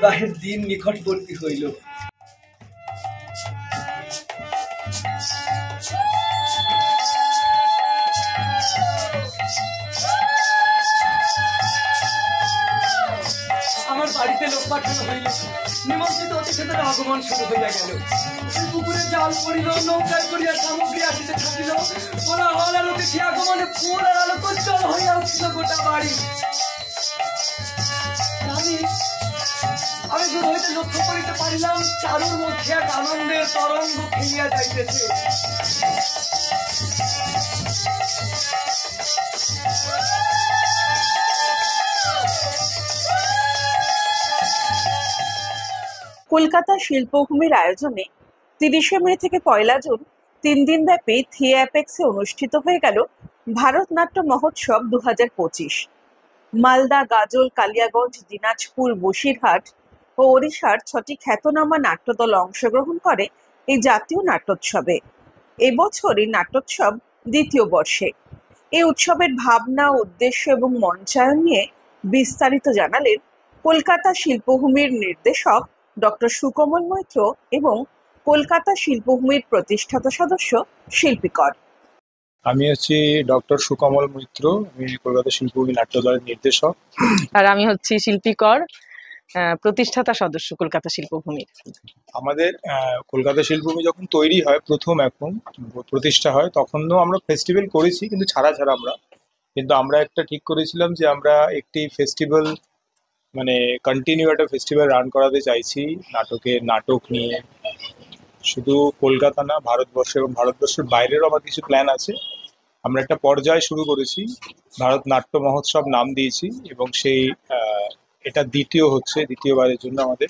বিবাহের দিন নিকটবর্তী হইল। আমার বাড়িতে লোক পাঠানো হইল, নিমন্ত্রিত অতিথিদের আগমন শুরু হইয়া গেল। পুকুরে জাল পড়িল, নৌকায় করিয়া সামগ্রী আসিতে থাকিল। কোলাহল আর অতিথি আগমনে পুরার আলোকোজ্জ্বল হইয়া উঠিল গোটা বাড়ি। আমি দূর হইতে লক্ষ্য করিতে পারিলাম চারুর মধ্যে এক আনন্দের তরঙ্গ খেলিয়া যাইতেছে। কলকাতা শিল্পভূমির আয়োজনে 30শে মে থেকে 1লা জুন 3 দিনব্যাপী থিয়েঅ্যাপেক্সে অনুষ্ঠিত হয়ে গেল ভারতনাট্য মহোৎসব 2025। মালদা, গাজল, কালিয়াগঞ্জ, দিনাজপুর, বসিরহাট ও ওড়িশার 6টি খ্যাতনামা নাট্যদল অংশগ্রহণ করে এই জাতীয় নাট্যোৎসবে। এবছর এই নাট্যোৎসব 2য় বর্ষে। এই উৎসবের ভাবনা, উদ্দেশ্য এবং মঞ্চায়ন নিয়ে বিস্তারিত জানালেন কলকাতা শিল্পভূমির নির্দেশক ডক্টর সুকোমল মৈত্র এবং কলকাতা শিল্পভূমির প্রতিষ্ঠাতা সদস্য শিল্পী কর। আমি হচ্ছি ডক্টর সুকোমল মৈত্র, আমি কলকাতা শিল্পভূমি নাট্যদলের নির্দেশক। আর আমি হচ্ছি শিল্পী কর, প্রতিষ্ঠাতা সদস্য কলকাতা শিল্পভূমির। আমাদের কলকাতা শিল্পভূমি যখন তৈরি হয়, প্রথম এখন প্রতিষ্ঠা হয়, তখনও আমরা ফেস্টিভ্যাল করেছি, কিন্তু ছাড়া আমরা কিন্তু আমরা একটা ঠিক করেছিলাম যে আমরা একটি ফেস্টিভ্যাল মানে কন্টিনিউ একটা ফেস্টিভ্যাল রান করাতে চাইছি নাটক নিয়ে। শুধু কলকাতা না, ভারতবর্ষ এবং ভারতবর্ষের বাইরেরও আমার কিছু প্ল্যান আছে। আমরা একটা পর্যায় শুরু করেছি, ভারত নাট্য মহোৎসব নাম দিয়েছি, এবং সেই এটা দ্বিতীয়বারের জন্য আমাদের।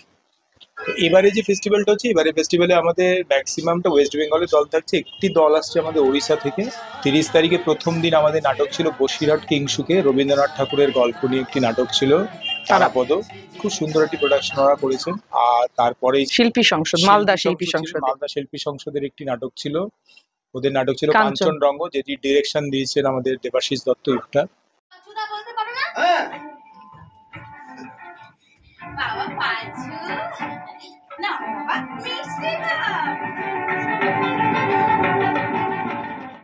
এবারে যে ফেস্টিভ্যালটা হচ্ছে, এবারে ফেস্টিভ্যালে আমাদের ম্যাক্সিমামটা ওয়েস্ট বেঙ্গলের দল থাকছে। একটি দল আসছে আমাদের ওড়িশা থেকে। 30 তারিখে প্রথম দিন আমাদের নাটক ছিল বসিরহাট কিংসুকে, রবীন্দ্রনাথ ঠাকুরের গল্প নিয়ে একটি নাটক ছিল, তারাপদ। খুব সুন্দর একটি প্রোডাকশন ওরা করেছেন। আর তারপরে শিল্পী সংসদ, মালদা শিল্পী সংসদের একটি নাটক ছিল। ওদের নাটক ছিল কাঞ্চনরঙ্গ, যেটি ডিরেকশন দিয়েছেন আমাদের দেবাশিস দত্ত ইফটার।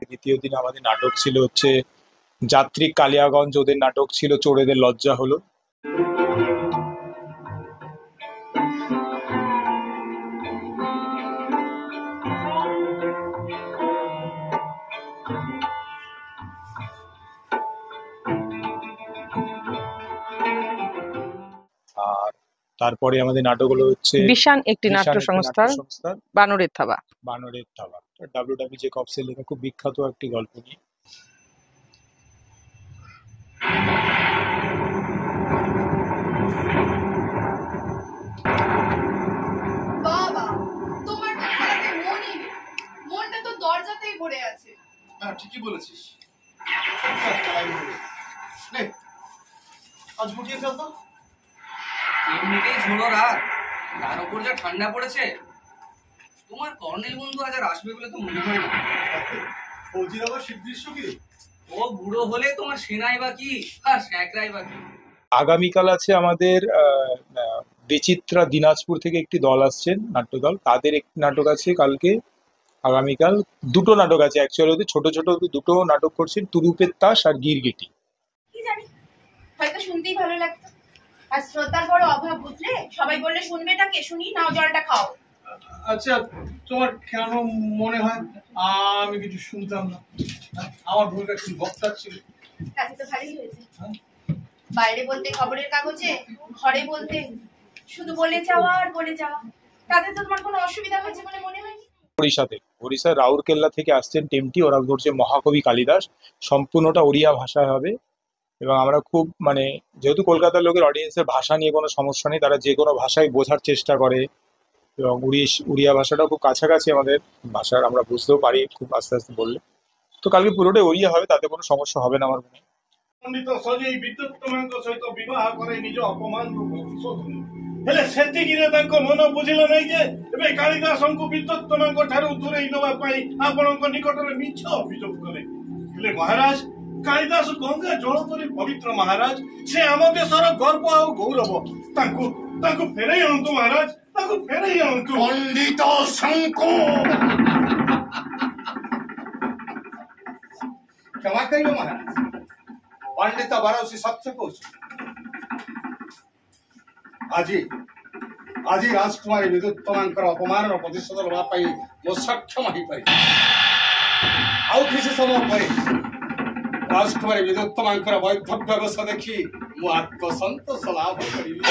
দ্বিতীয় দিন আমাদের নাটক ছিল হচ্ছে যাত্রিক কালিয়াগঞ্জ, ওদের নাটক ছিল চোরেদের লজ্জা হলো। আর তারপরে আমাদের নাটক হলো হচ্ছে বিশান, একটি নাট্য সংস্থা, বানরের থাবা। WW জেকবসের লেখা খুব বিখ্যাত একটি গল্প নিয়ে। বাবা, তোমার তো খেলাতে মনই নেই, মনটা তো দরজাতেই পড়ে আছে। হ্যাঁ, ঠিকই বলেছিস। আজ গুটিয়ে ফেলতো। এমনিতেই ঝোড়ো রাত, তার উপর যা ঠান্ডা পড়েছে। তোমার কর্নেল বন্ধু আজ আর আসবে বলে তো মনে হয় না। ফৌজির আবার শীতদৃশ্য কি? ও বুড়ো হলে তোমার সেনাই বা কি আর স্যাকরাই বা কি। আগামীকাল আছে আমাদের বিচিত্রা দিনাজপুর থেকে একটি দল আসছেন, নাট্যদল। তাদের একটি নাটক আছে কালকে। আগামীকাল 2টো নাটক আছে, অ্যাকচুয়ালি ওদের ছোট 2টো নাটক করছেন, তুরুপের তাস আর গিরগিটি। কি জানি, হয়তো শুনতেই ভালো লাগতো। আর শ্রোতার বড় অভাব, বুঝলে? সবাই বললে শুনবেটাকে, শুনি নাও, জলটা খাও। আচ্ছা, তোমার কেন মনে হয় আমি কিছু শুনতাম না? আমার ভুলটা একটু বক্তার ছিল। কাজে তো ভালোই হয়েছে। বাইরে বলতে খবরের কাগজে, ঘরে বলতে শুধু বলে যাওয়া আর বলে যাওয়া। তাতে তো তোমার কোনো অসুবিধা হয়েছে বলে মনে হয়নি। ওড়িশার রাউরকেল্লা থেকে আসছেন টিমটি, ওরা ধরছে মহাকবি কালিদাস। সম্পূর্ণটা ওড়িয়া ভাষায় হবে, এবং আমরা খুব যেহেতু কলকাতার লোকের অডিয়েন্সের ভাষা নিয়ে কোনো সমস্যা নেই, তারা যে কোনো ভাষায় বোঝার চেষ্টা করে, এবং উড়িয়া ভাষাটাও খুব কাছাকাছি আমাদের ভাষার, আমরা বুঝতেও পারি খুব আস্তে আস্তে বললে। তো কালকে পুরোটাই ওড়িয়া হবে, তাতে কোনো সমস্যা হবে না আমার মনে। পণ্ডিত সজেই বিদ্যুৎমাଙ୍କ সହିତ বিবাহ করে নিজ অপମାନରୁ ପ୍ରତିଶୋଧ ହେଲେ ସେତିକିରେ ତାଙ୍କ ମନ ବୁଝିଲା ନାହିଁ ଯେ ଏବେ କାଳିଦାସଙ୍କୁ ବିଦ୍ୟୁତ୍ମାଙ୍କ ଠାରୁ ଦୂରେଇ ନେବା ପାଇଁ ଆପଣଙ୍କ ନିକଟରେ ମିଛ ଅଭିଯୋଗ କଲେ। ହେଲେ ମହାରାଜ, କାଳିଦାସ ଗଙ୍ଗା ଜଳ ପରି ପବିତ୍ର ମହାରାଜ, ସେ ଆମ ଦେଶର ଗର୍ବ ଆଉ ଗୌରବ। ତାଙ୍କୁ ତାକୁ ଫେରାଇ ଆଣନ୍ତୁ ମହାରାଜ, ତାକୁ ଫେରାଇ ଆଣନ୍ତୁ। ପଣ୍ଡିତ ଶଙ୍କ, କ୍ଷମା କରିବ ମହାରାଜ, ପଣ୍ଡିତ ବାରୌସି ସତ୍ୟ କହୁଛି। ଆଜି ଆଜି ରାଜକୁମାରୀ ବିଦ୍ୟୁତମାନଙ୍କର ଅପମାନର ପ୍ରତିଶୋଧ ନେବା ପାଇଁ ମୁଁ ସକ୍ଷମ ହେଇପାରିବି। ଆଉ କିଛି ସମୟ ପରେ ରାଜକୁମାରୀ ବିଦ୍ୟୁତମାନଙ୍କର ବୈଧବ୍ୟ ବେଶ ଦେଖି ମୁଁ ଆତ୍ମସନ୍ତୋଷ ଲାଭ କରିବି।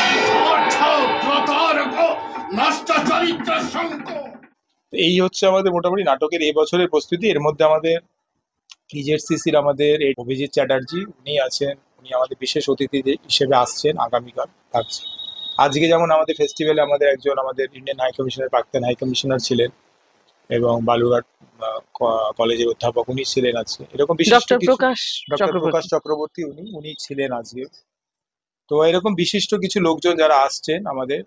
নষ্ট চরিত্র শঙ্ক। এই হচ্ছে আমাদের মোটামুটি নাটকের এই বছরের প্রস্তুতি। এর মধ্যে আমাদের ইজেডসিসির আমাদের অভিজিৎ চ্যাটার্জি উনি আছেন, উনি আমাদের বিশেষ অতিথি হিসেবে আসছেন আগামীকাল থাকছে। আজকে যেমন আমাদের ফেস্টিভ্যালে আমাদের একজন আমাদের ইন্ডিয়ান হাই কমিশনের প্রাক্তন হাই কমিশনার ছিলেন এবং বালুরঘাট কলেজের অধ্যাপক উনি ছিলেন আজকে। এরকম ডক্টর প্রকাশ চক্রবর্তী উনি ছিলেন আজকে। তো এরকম বিশিষ্ট কিছু লোকজন যারা আসছেন আমাদের।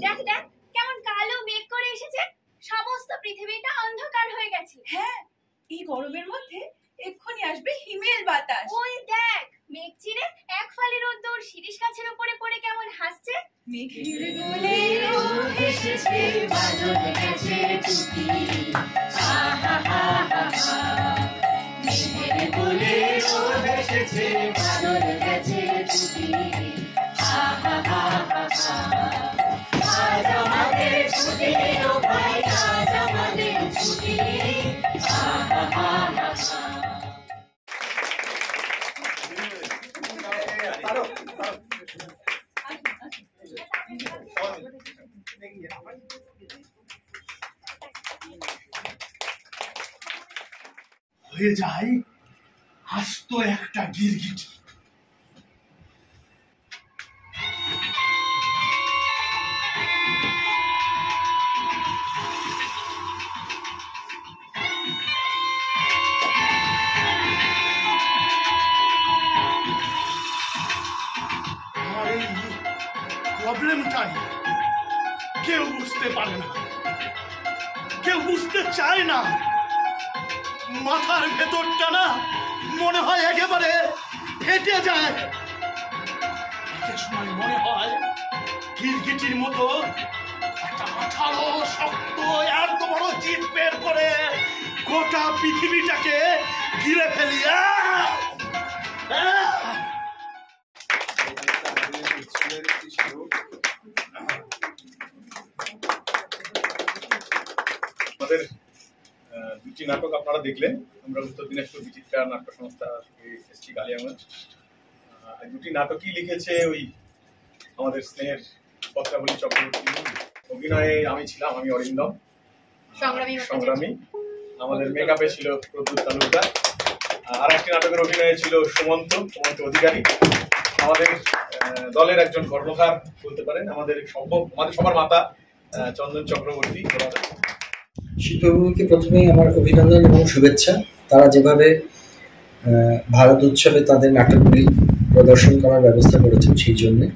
দেখ দেখ কেমন কালো মেঘ করে এসেছে, সমস্ত পৃথিবীটা অন্ধকার হয়ে গেছে। হ্যাঁ, এই গরমের মধ্যে এক্ষুনি আসবে হিমেল বাতাস। ওই দেখ মেঘ চিরে এক ফালি রোদ্দুর শিরিষ গাছের উপরে পড়ে কেমন হাসছে। মেঘের গোলে রোদ এসেছে, বাদল গেছে টুটি, আহা হা হা হা। মেঘের গোলে রোদ এসেছে, বাদল গেছে টুটি, আহা হা হা হা। আজ আমাদের ছুটি ও ভাই, আজ আমাদের ছুটি, আহা হা হা হা। হয়ে যায় আস্ত একটা গিরগিটি। আমার এই প্রবলেমটাই কেউ বুঝতে পারে না, কেউ বুঝতে চায় না। মাথার ভেতরটা না মনে হয় একেবারে ফেটে যায়। একটা সময় মনে হয় গিরগিটির মতো একটা আঠালো শক্ত এত বড় জিভ বের করে গোটা পৃথিবীটাকে ঘিরে ফেলি। আমাদের দুটি নাটক আপনারা দেখলেন। আমরা উত্তর দিনাজপুর বিচিত্রা নাট্য সংস্থা এসছি কালিয়াগঞ্জ। দুটি নাটকই লিখেছে ওই আমাদের স্নেহের পত্রাবলী চক্রবর্তী। অভিনয়ে আমি ছিলাম, আমি অরিন্দম সংগ্রামী। আমাদের মেকআপে ছিল প্রদ্যুৎ তালুকদার। আর একটি নাটকের অভিনয়ে ছিল সুমন্ত অধিকারী, আমাদের দলের একজন কর্ণধার বলতে পারেন, আমাদের সবার মাতা চন্দন চক্রবর্তী। শিল্পভূমিকে প্রথমেই আমার অভিনন্দন এবং শুভেচ্ছা। তারা যেভাবে ভারত উৎসবে তাদের নাটকগুলি প্রদর্শন করার ব্যবস্থা করেছেন, সেই জন্যে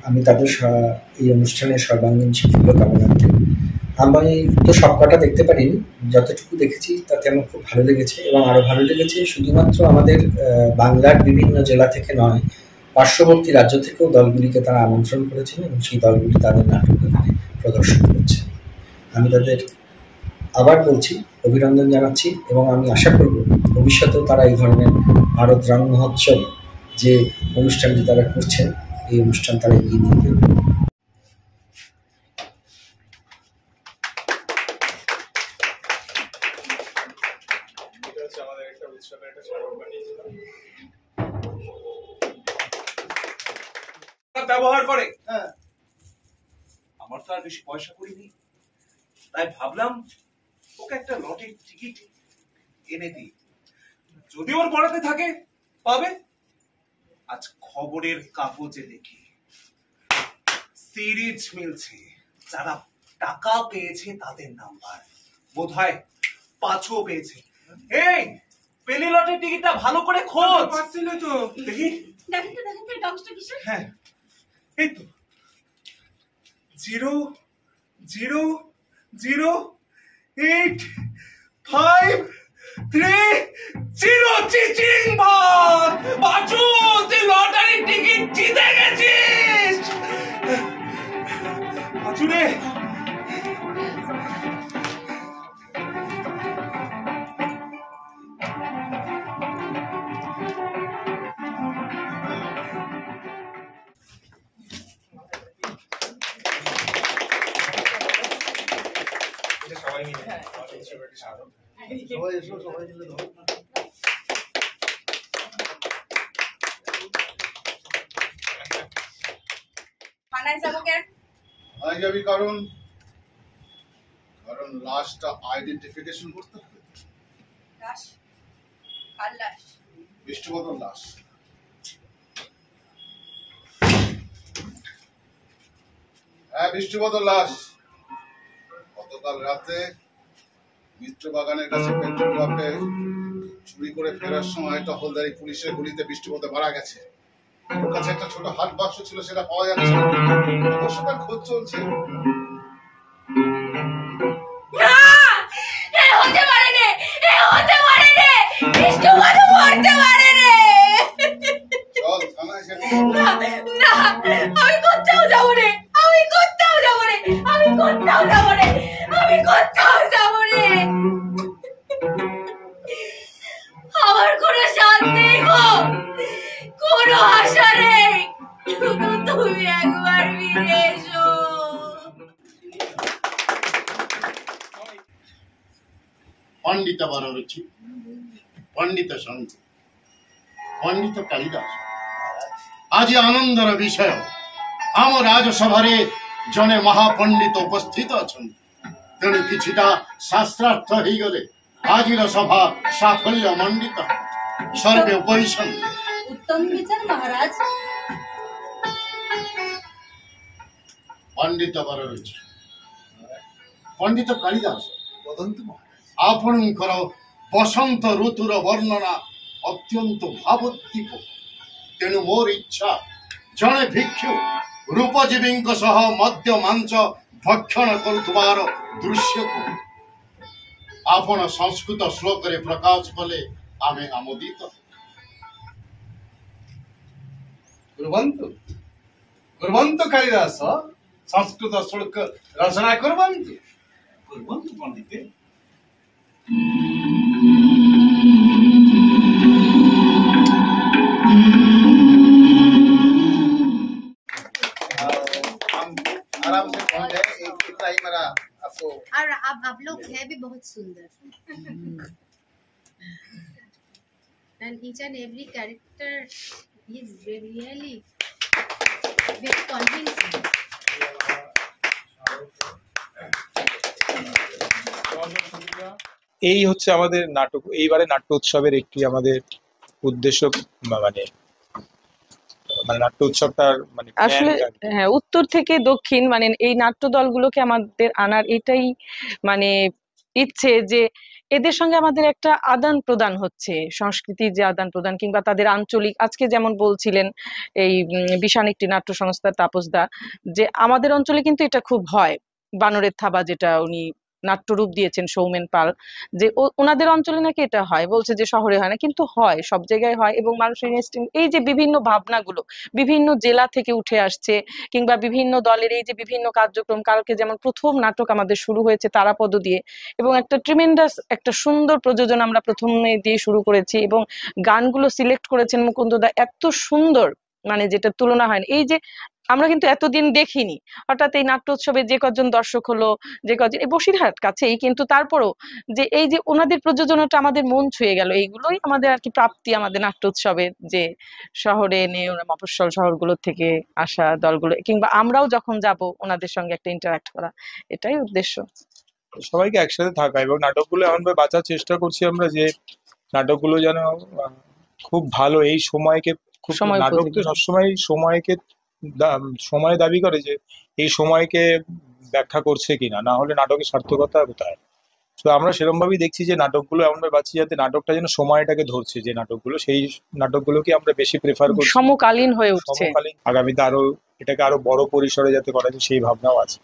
আমি তাদের এই অনুষ্ঠানের সর্বাঙ্গীন সাফল্য কামনা করি। আমি তো সবকটা দেখতে পারিনি, যতটুকু দেখেছি তাতে আমার খুব ভালো লেগেছে। এবং আরও ভালো লেগেছে শুধুমাত্র আমাদের বাংলার বিভিন্ন জেলা থেকে নয়, পার্শ্ববর্তী রাজ্য থেকেও দলগুলিকে তারা আমন্ত্রণ করেছেন এবং সেই দলগুলি তাদের নাটক এখানে প্রদর্শন করছে। আমি তাদের আবার বলছি, অভিনন্দন জানাচ্ছি এবং আমি আশা করব ভবিষ্যতেও তারা এই ধরনের ভারত রং মহোৎসব যে অনুষ্ঠানটি তারা করছেন, এই অনুষ্ঠান তারা এগিয়ে নিয়ে যাবে। আমাদের একটা উৎসবের একটা স্মারক বানিয়েছিলাম। ব্যবহার করে। আমার তো আর বেশি পয়সা করিনি, তাই ভাবলাম ওকে একটা লটের টিকিট এনে দিই, যদি ওর পড়াতে থাকে পাবে। আজ খবরের কাগজে দেখি সিরিজ মিলছে, যারা টাকা পেয়েছে তাদের নাম্বার, বোধহয় 5ও পেয়েছে। এই পেলি লটের টিকিটটা ভালো করে খোঁজ। পাচ্ছিল তো, দেখি দেখেন তো এই বক্সটা কিসের? হ্যাঁ এই তো 00085 চিরো চিচিং ভাত বাজু, তুই লটারি টিকিট জিতে গেছিস বাজু রে। সবাই মিলে সবাই এসো, সবাই মিলে ধরো। থানায় যাবো কেন? আয় যাবি কারণ লাশটা আইডেন্টিফিকেশন করতে হবে। লাশ? কার লাশ? বিষ্ণুবদর লাশ। হ্যাঁ, বিষ্ণুবদর লাশ। গতকাল রাতে মিত্র বাগানের কাছে পেট্রোল পাম্পে চুরি করে ফেরার সময় টহলদারি পুলিশের গুলিতে বিষ্ণুপদ মারা গেছে। ওর কাছে একটা ছোট হাত বাক্স ছিল, সেটা পাওয়া যাচ্ছে না। অবশ্য তার খোঁজ চলছে। হতে পারে রে, হতে পারে রে, বিষ্ণুপদ মরতে পারে রে। চল থানায় যাবি। না, আমি কোথাও যাবো রে, আমি কোথাও যাবো রে, আমি কোথাও যাবো রে, আমি কোথাও যাবো রে। আমার কোনো শান্তি নেই গো, কোনো আশা নেই, শুধু তুমি একবার ফিরে এসো। পণ্ডিত বররুচি, পণ্ডিত শঙ্কু, পণ্ডিত কালিদাস। আজি আনন্দর বিষয়, ଆମ ରାଜସଭାରେ ଜଣେ ମହାପଣ୍ଡିତ ଉପସ୍ଥିତ ଅଛନ୍ତି। ତେଣୁ କିଛିଟା ଶାସ୍ତ୍ରାର୍ଥ ହେଇଗଲେ ଆଜିର ସଭା ସାଫଲ୍ୟ ମଣ୍ଡିତ। ସର୍ବେ ଉପଇସନ୍ତି। উত্তম বিচার মহারাজ। ପଣ୍ଡିତ ବରରୁଚି, ପଣ୍ଡିତ କାଳିଦାସ, ଆପଣଙ୍କର ବସନ୍ତ ଋତୁର ବର୍ଣ୍ଣନା ଅତ୍ୟନ୍ତ ଭାବୋଦ୍ଦୀପ। ତେଣୁ ମୋର ଇଚ୍ଛା ଜଣେ ଭିକ୍ଷୁ ରୂପଜୀବୀଙ୍କ ସହ ମଦ୍ୟ ମାଂସ ଭକ୍ଷଣ କରୁଥିବାର ଦୃଶ୍ୟକୁ ଆପଣ ସଂସ୍କୃତ ଶ୍ଲୋକରେ ପ୍ରକାଶ କଲେ ଆମେ ଆମୋଦିତ। କୁର୍ବନ୍ତୁ କାଳିଦାସ, ସଂସ୍କୃତ ଶ୍ଲୋକ ରଚନା କୁର୍ବନ୍ତୁ। କୁର୍ବନ୍ତୁ ପଣ୍ଡିତେ। आराम से पहुंच जाए, इतना ही मेरा आपको। और अब आप लोग है भी बहुत सुंदर, and each and every character is really very convincing. এই হচ্ছে আমাদের নাটক, এইবারে নাট্য উৎসবের একটি আমাদের উদ্দেশ্য, মানে নাট্য উৎসবটার মানে আসলে হ্যাঁ, উত্তর থেকে দক্ষিণ মানে এই নাট্য দলগুলোকে আমাদের আনার এটাই মানে ইচ্ছে যে এদের সঙ্গে আমাদের একটা আদান প্রদান হচ্ছে, সংস্কৃতির যে আদান প্রদান কিংবা তাদের আঞ্চলিক, আজকে যেমন বলছিলেন এই বিশান একটি নাট্য সংস্থা তাপসদা, যে আমাদের অঞ্চলে কিন্তু এটা খুব হয়। বানরের থাবা যেটা উনি নাট্যরূপ দিয়েছেন সৌমেন পাল, যে ওনাদের অঞ্চলে নাকি এটা হয়, বলছে যে শহরে হয় না, কিন্তু হয়, সব জায়গায় হয়। এবং মানুষের এই যে বিভিন্ন ভাবনাগুলো বিভিন্ন জেলা থেকে উঠে আসছে কিংবা বিভিন্ন দলের এই যে বিভিন্ন কার্যক্রম, কালকে যেমন প্রথম নাটক আমাদের শুরু হয়েছে তারাপদ দিয়ে, এবং একটা ট্রিমেন্ডাস একটা সুন্দর প্রযোজনা আমরা প্রথমে দিয়ে শুরু করেছি, এবং গানগুলো সিলেক্ট করেছেন মুকুন্দদা এত সুন্দর, মানে যেটা তুলনা হয় না। এই যে আমরা কিন্তু এতদিন দেখিনি, হঠাৎ এই নাট্য উৎসবে যে কজন দর্শক হলো, যে কজন বসিরহাট কাছেই, কিন্তু তারপরও যে এই যে ওনাদের প্রযোজনাটা আমাদের মন ছুঁয়ে গেল, এইগুলোই আমাদের আর কি প্রাপ্তি আমাদের নাট্য উৎসবের, যে শহরে এনে ওরা মফস্বল শহরগুলো থেকে আসা দলগুলো কিংবা আমরাও যখন যাব ওনাদের সঙ্গে একটা ইন্টারাক্ট করা, এটাই উদ্দেশ্য। সবাইকে একসাথে থাকা এবং নাটকগুলো এমনভাবে বাঁচার চেষ্টা করছি আমরা যে নাটকগুলো যেন খুব ভালো এই সময়কে, খুব নাটক তো সবসময় সময়কে সময় দাবি করে যে এই সময়কে ব্যাখ্যা করছে কিনা, না হলে নাটকের সার্থকতা কোথায়। তো আমরা সেরকম ভাবেই দেখছি যে নাটকগুলো এমনভাবে বাঁচি যাতে নাটকটা যেন সময়টাকে ধরছে, যে নাটকগুলো সেই নাটকগুলোকে আমরা বেশি প্রেফার করছি, সমকালীন হয়ে উঠছে। আগামীতে আরো এটাকে আরো বড় পরিসরে যাতে করা যায় সেই ভাবনাও আছে।